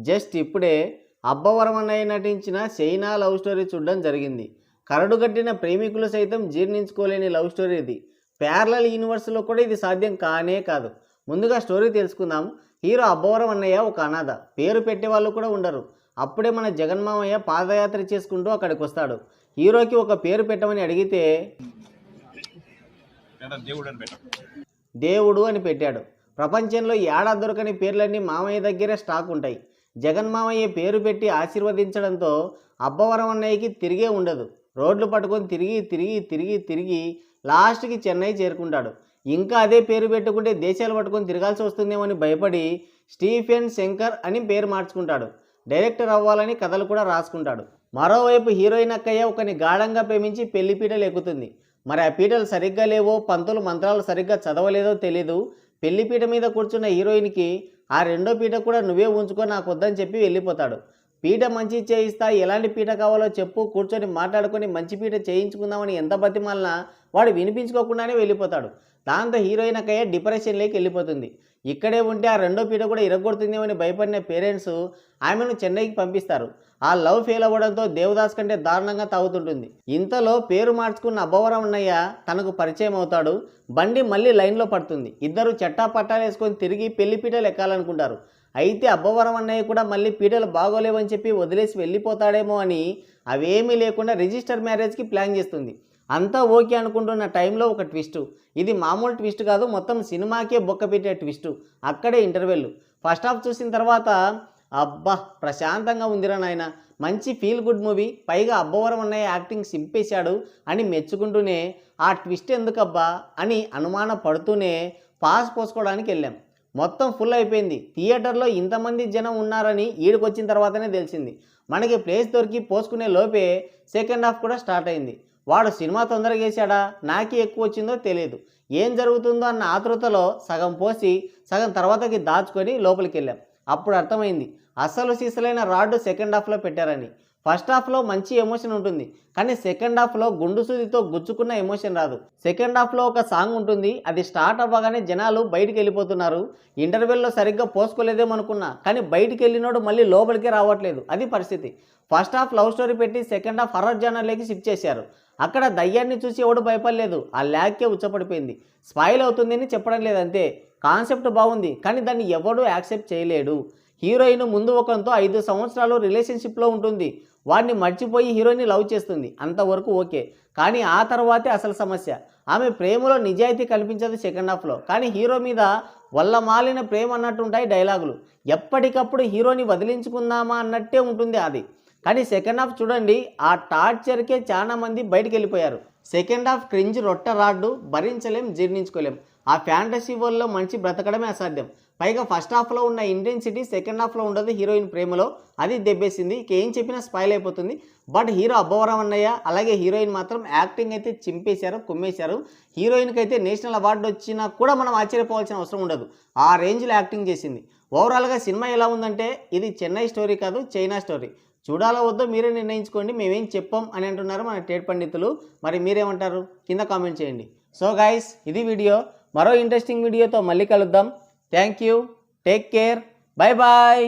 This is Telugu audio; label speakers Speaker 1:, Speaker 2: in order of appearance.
Speaker 1: జస్ట్ ఇప్పుడే అబ్బవరం అన్నయ్య నటించిన చైనా లవ్ స్టోరీ చూడడం జరిగింది. కరడుగట్టిన ప్రేమికులు సైతం జీర్ణించుకోలేని లవ్ స్టోరీ ఇది. ప్యారలల్ యూనివర్స్లో కూడా ఇది సాధ్యం కానే కాదు. ముందుగా స్టోరీ తెలుసుకుందాం. హీరో అబ్బవరం అన్నయ్య ఒక అనాథ, పేరు పెట్టే వాళ్ళు కూడా ఉండరు. అప్పుడే మన జగన్మామయ్య పాదయాత్ర చేసుకుంటూ అక్కడికి వస్తాడు. హీరోకి ఒక పేరు పెట్టమని అడిగితే దేవుడు అని పెట్టాడు. ప్రపంచంలో ఏడా దొరకని పేర్లన్నీ మామయ్య దగ్గరే స్టాక్ ఉంటాయి. జగన్మామయ్య పేరు పెట్టి ఆశీర్వదించడంతో అబ్బవరం అన్నయ్యకి తిరిగే ఉండదు. రోడ్లు పట్టుకొని తిరిగి తిరిగి తిరిగి తిరిగి లాస్ట్కి చెన్నై చేరుకుంటాడు. ఇంకా అదే పేరు పెట్టుకుంటే దేశాలు పట్టుకొని తిరగాల్సి వస్తుందేమని భయపడి స్టీఫెన్ శంకర్ అని పేరు మార్చుకుంటాడు. డైరెక్టర్ అవ్వాలని కథలు కూడా రాసుకుంటాడు. మరోవైపు హీరోయిన్ అక్కయ్య ఒకని గాఢంగా ప్రేమించి పెళ్లి పీటలు ఎక్కుతుంది. మరి ఆ పీటలు సరిగ్గా లేవో, పంతులు మంత్రాలు సరిగ్గా చదవలేదో తెలీదు. పెళ్లి పీట మీద కూర్చున్న హీరోయిన్కి ఆ రెండో పీట కూడా నువ్వే ఉంచుకో, నాకు వద్దని చెప్పి వెళ్ళిపోతాడు. పీట మంచి చేయిస్తా, ఎలాంటి పీట కావాలో చెప్పు, కూర్చొని మాట్లాడుకొని మంచి పీట చేయించుకుందామని ఎంత బతిమాలినా వాడు వినిపించుకోకుండానే వెళ్ళిపోతాడు. దాంతో హీరోయిన్ అక్కయ్య డిప్రెషన్లోకి వెళ్ళిపోతుంది. ఇక్కడే ఉంటే ఆ రెండో పీట కూడా ఇరగొడుతుందేమని భయపడిన పేరెంట్స్ ఆమెను చెన్నైకి పంపిస్తారు. ఆ లవ్ ఫెయిల్ అవ్వడంతో దేవదాస్ కంటే దారుణంగా తాగుతుంటుంది. ఇంతలో పేరు మార్చుకున్న అబ్బవరం అన్నయ్య తనకు పరిచయం అవుతాడు. బండి మళ్ళీ లైన్లో పడుతుంది. ఇద్దరు చట్టా పట్టాలు వేసుకొని తిరిగి పెళ్లి పీటలు ఎక్కాలనుకుంటారు. అయితే అబ్బవరం అన్నయ్య కూడా మళ్ళీ పీటలు బాగోలేవని చెప్పి వదిలేసి వెళ్ళిపోతాడేమో అని అవేమీ లేకుండా రిజిస్టర్ మ్యారేజ్కి ప్లాన్ చేస్తుంది. అంతా ఓకే అనుకుంటున్న టైంలో ఒక ట్విస్ట్. ఇది మామూలు ట్విస్ట్ కాదు, మొత్తం సినిమాకే బొక్క పెట్టే ట్విస్ట్. అక్కడే ఇంటర్వెల్. ఫస్ట్ హాఫ్ చూసిన తర్వాత అబ్బా ప్రశాంతంగా ఉందిరా నాయన, మంచి ఫీల్ గుడ్ మూవీ, పైగా అబ్బవరం అన్నయ్య యాక్టింగ్ సింపేశాడు అని మెచ్చుకుంటూనే ఆ ట్విస్ట్ ఎందుకబ్బా అని అనుమాన పడుతూనే పాస్ పోసుకోవడానికి వెళ్ళాం. మొత్తం ఫుల్ అయిపోయింది. థియేటర్లో ఇంతమంది జనం ఉన్నారని ఈడికొచ్చిన తర్వాతనే తెలిసింది. మనకి ప్లేస్ దొరికి పోసుకునే లోపే సెకండ్ హాఫ్ కూడా స్టార్ట్ అయింది. వాడు సినిమా తొందరగా వేసాడా, నాకే ఎక్కువ వచ్చిందో తెలియదు. ఏం జరుగుతుందో అన్న ఆతృతలో సగం పోసి సగం తర్వాతకి దాచుకొని లోపలికి వెళ్ళాం. అప్పుడు అర్థమైంది అసలు సీసలైన రాడ్డు సెకండ్ హాఫ్లో పెట్టారని. ఫస్ట్ హాఫ్లో మంచి ఎమోషన్ ఉంటుంది, కానీ సెకండ్ హాఫ్లో గుండు సూదితో గుచ్చుకున్న ఎమోషన్ రాదు. సెకండ్ హాఫ్లో ఒక సాంగ్ ఉంటుంది, అది స్టార్ట్ అవ్వగానే జనాలు బయటికి వెళ్ళిపోతున్నారు. ఇంటర్వెల్లో సరిగ్గా పోసుకోలేదేమనుకున్నా, కానీ బయటికి వెళ్ళినోడు మళ్ళీ లోపలికే రావట్లేదు. అది పరిస్థితి. ఫస్ట్ హాఫ్ లవ్ స్టోరీ పెట్టి సెకండ్ హాఫ్ హర్రర్ జానర్లోకి షిఫ్ట్ చేశారు. అక్కడ దయ్యాన్ని చూసి ఎవడు భయపడలేదు, ఆ ల్యాగ్కే ఉచ్చపడిపోయింది. స్పాయిల్ అవుతుందని చెప్పడం లేదంతే. కాన్సెప్ట్ బాగుంది, కానీ దాన్ని ఎవడూ యాక్సెప్ట్ చేయలేడు. హీరోయిన్ ముందు ఒకరితో 5 సంవత్సరాలు రిలేషన్షిప్లో ఉంటుంది. వాడిని మర్చిపోయి హీరోయిన్ని లవ్ చేస్తుంది, అంతవరకు ఓకే. కానీ ఆ తర్వాతే అసలు సమస్య. ఆమె ప్రేమలో నిజాయితీ కనిపించదు సెకండ్ హాఫ్లో, కానీ హీరో మీద వల్ల మాలిన ప్రేమ అన్నట్టుంటాయి డైలాగులు. ఎప్పటికప్పుడు హీరోని వదిలించుకుందామా అన్నట్టే ఉంటుంది అది. కానీ సెకండ్ హాఫ్ చూడండి, ఆ టార్చర్కే చాలా మంది బయటికి వెళ్ళిపోయారు. సెకండ్ హాఫ్ క్రింజ్ రొట్ట రాడ్డు, భరించలేం, జీర్ణించుకోలేం. ఆ ఫ్యాంటసీ వరల్డ్లో మంచి బ్రతకడమే అసాధ్యం. పైగా ఫస్ట్ హాఫ్లో ఉన్న ఇంటెన్సిటీ సెకండ్ హాఫ్లో ఉండదు హీరోయిన్ ప్రేమలో. అది దెబ్బేసింది. ఏం చెప్పినా స్పాయిల్ అయిపోతుంది. బట్ హీరో అబ్బవరం అన్నయ్య అలాగే హీరోయిన్ మాత్రం యాక్టింగ్ అయితే చింపేశారు, కుమ్మేశారు. హీరోయిన్కి అయితే నేషనల్ అవార్డు వచ్చినా కూడా మనం ఆశ్చర్యపోవాల్సిన అవసరం ఉండదు. ఆ రేంజ్లో యాక్టింగ్ చేసింది. ఓవరాల్గా సినిమా ఎలా ఉందంటే ఇది చెన్నై స్టోరీ కాదు, చైనా స్టోరీ. చూడాలో వద్దో మీరే నిర్ణయించుకోండి. మేమేం చెప్పాం అని అంటున్నారు మన టేట్ పండితులు. మరి మీరేమంటారు కింద కామెంట్ చేయండి. సో గైస్, ఇది వీడియో. మరో ఇంట్రెస్టింగ్ వీడియోతో మళ్ళీ కలుద్దాం. Thank you, take care, bye bye.